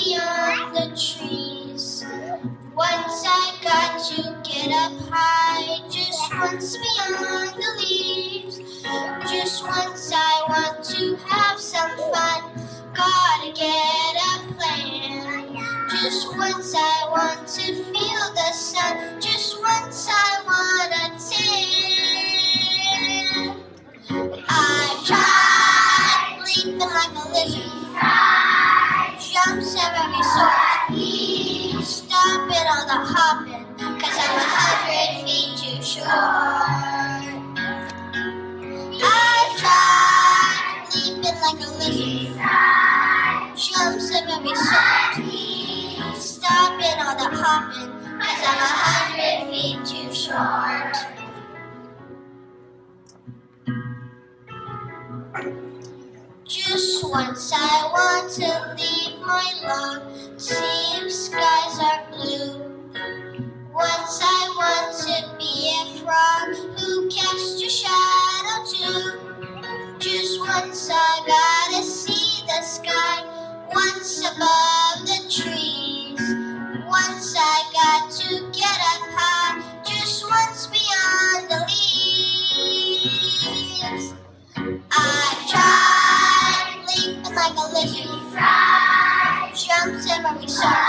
beyond the trees. Once I got to get up high, just once beyond the leaves. Just once I want to have some fun, gotta get a plan. Just once I want to feel the sun, just once I want a tan. I've tried leaping like a lizard, jumps of every sort, stopping all the hopping, 'cause I'm 100 feet too short. I've tried leaping like a lizard, jumps of every sort, stopping all the hopping, 'cause I'm 100 feet too short. Just once I want to leave my love, see if skies are blue. Once I want to be a frog who casts your shadow too. Just once I gotta see the sky, once above the trees. Once I got to get up high, just once beyond the leaves. I've tried leaping like a lizard, jumps of every sort,